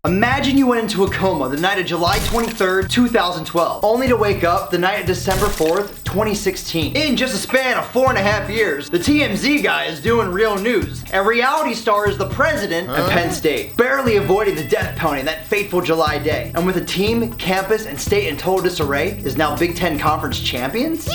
Imagine you went into a coma the night of July 23rd, 2012, only to wake up the night of December 4th, 2016. In just a span of 4.5 years, the TMZ guy is doing real news, and reality stars the president and Penn State, barely avoiding the death penalty that fateful July day. And with a team, campus, and state in total disarray, is now Big Ten Conference champions?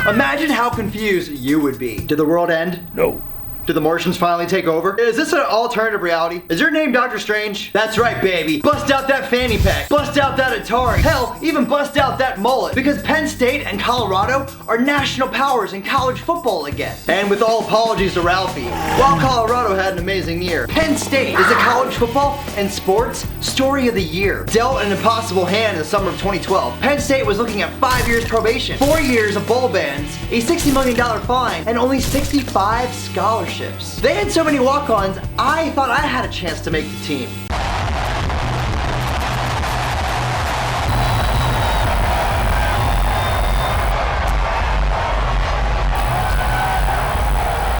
Imagine how confused you would be. Did the world end? No. Did the Martians finally take over? Is this an alternative reality? Is your name Doctor Strange? That's right, baby. Bust out that fanny pack. Bust out that Atari. Hell, even bust out that mullet. Because Penn State and Colorado are national powers in college football again. And with all apologies to Ralphie, while Colorado had an amazing year, Penn State is the college football and sports story of the year. Dealt an impossible hand in the summer of 2012, Penn State was looking at 5 years probation, 4 years of bowl bans, a $60 million fine, and only 65 scholarships. They had so many walk-ons, I thought I had a chance to make the team.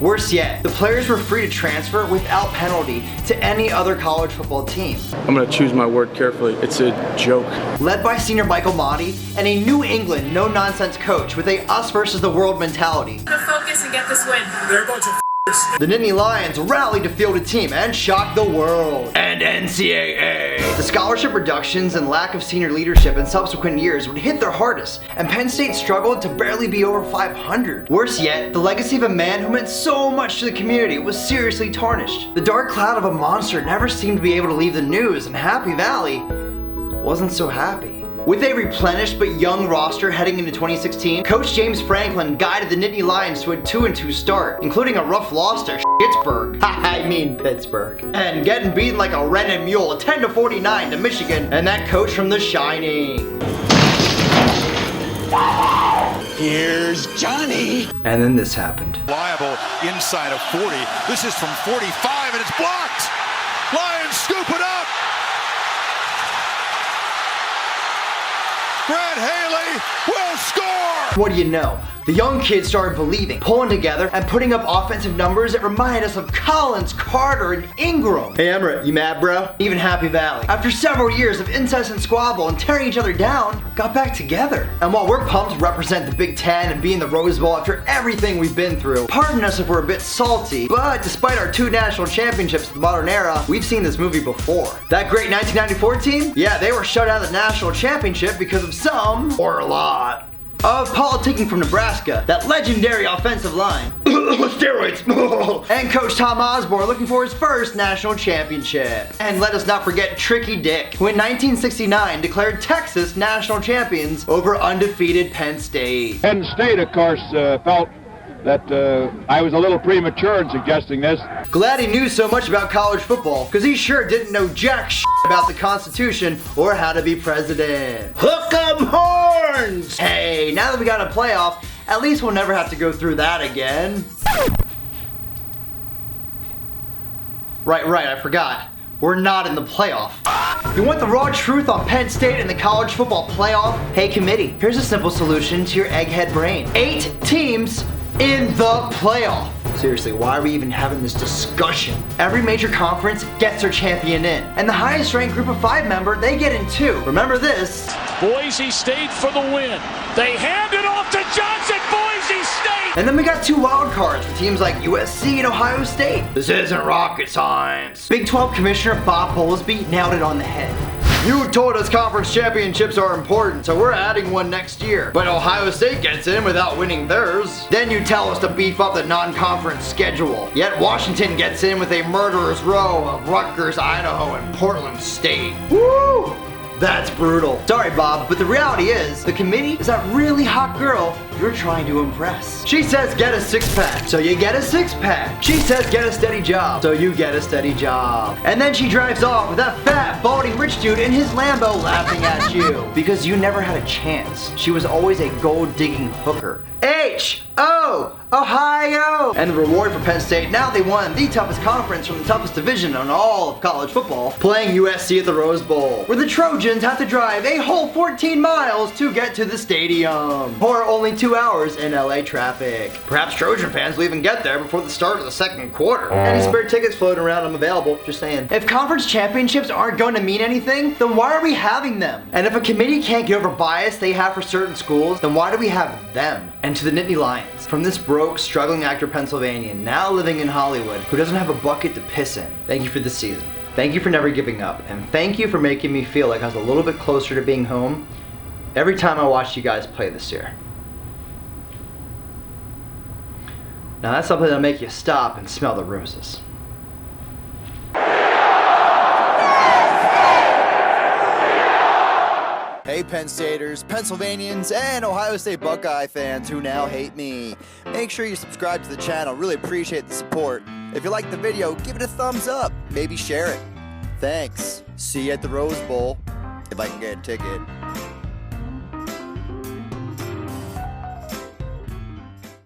Worse yet, the players were free to transfer without penalty to any other college football team. I'm gonna choose my word carefully. It's a joke. Led by senior Michael Motti and a New England no-nonsense coach with a us versus the world mentality. To focus and get this win. They're a bunch of The Nittany Lions rallied to field a team and shock the world. And NCAA. The scholarship reductions and lack of senior leadership in subsequent years would hit their hardest, and Penn State struggled to barely be over 500. Worse yet, the legacy of a man who meant so much to the community was seriously tarnished. The dark cloud of a monster never seemed to be able to leave the news, and Happy Valley wasn't so happy. With a replenished but young roster heading into 2016, Coach James Franklin guided the Nittany Lions to a 2-2 start, including a rough loss to Pittsburgh. Pittsburgh. And getting beaten like a rented mule 10-49 to Michigan and that coach from The Shining. Here's Johnny. And then this happened. Liable inside of 40. This is from 45 and it's blocked. Lions scoop it up. Brad Haley will score! What do you know? The young kids started believing, pulling together, and putting up offensive numbers that reminded us of Collins, Carter, and Ingram. Hey Emmerich, you mad bro? Even Happy Valley, after several years of incessant squabble and tearing each other down, got back together. And while we're pumped to represent the Big Ten and be in the Rose Bowl after everything we've been through, pardon us if we're a bit salty, but despite our 2 national championships in the modern era, we've seen this movie before. That great 1994 team? Yeah, they were shut out of the national championship because of some, or a lot, of politicking from Nebraska, that legendary offensive line. Steroids. And Coach Tom Osborne looking for his first national championship. And let us not forget Tricky Dick, who in 1969 declared Texas national champions over undefeated Penn State. Penn State, of course, felt that I was a little premature in suggesting this. Glad he knew so much about college football, because he sure didn't know jack shit about the Constitution or how to be president. Hook 'em horns! Hey, now that we got a playoff, at least we'll never have to go through that again. Right, I forgot. We're not in the playoff. You want the raw truth on Penn State and the college football playoff? Hey committee, here's a simple solution to your egghead brain. 8 teams in the playoff. Seriously, why are we even having this discussion? Every major conference gets their champion in, and the highest ranked group of 5 member, they get in too. Remember this. Boise State for the win. They hand it off to Johnson, Boise State! And then we got 2 wild cards for teams like USC and Ohio State. This isn't rocket science. Big 12 Commissioner Bob Bowlesby nailed it on the head. You told us conference championships are important, so we're adding one next year. But Ohio State gets in without winning theirs. Then you tell us to beef up the non-conference schedule. Yet Washington gets in with a murderer's row of Rutgers, Idaho, and Portland State. Woo! That's brutal. Sorry, Bob, but the reality is, the committee is that really hot girl you're trying to impress. She says get a 6-pack, so you get a 6-pack. She says get a steady job, so you get a steady job. And then she drives off with that fat, balding rich dude in his Lambo laughing at you. Because you never had a chance. She was always a gold-digging hooker. Hey! H-O, Ohio. And the reward for Penn State, now they won the toughest conference from the toughest division on all of college football, playing USC at the Rose Bowl, where the Trojans have to drive a whole 14 miles to get to the stadium, or only 2 hours in LA traffic. Perhaps Trojan fans will even get there before the start of the second quarter. Any spare tickets floating around, I'm available, just saying. If conference championships aren't going to mean anything, then why are we having them? And if a committee can't get over bias they have for certain schools, then why do we have them? And to the Nittany Lions, from this broke, struggling actor Pennsylvanian, now living in Hollywood, who doesn't have a bucket to piss in, thank you for this season. Thank you for never giving up, and thank you for making me feel like I was a little bit closer to being home every time I watched you guys play this year. Now that's something that'll make you stop and smell the roses. Hey Penn Staters, Pennsylvanians, and Ohio State Buckeye fans who now hate me. Make sure you subscribe to the channel, really appreciate the support. If you liked the video, give it a thumbs up, maybe share it. Thanks. See you at the Rose Bowl, if I can get a ticket.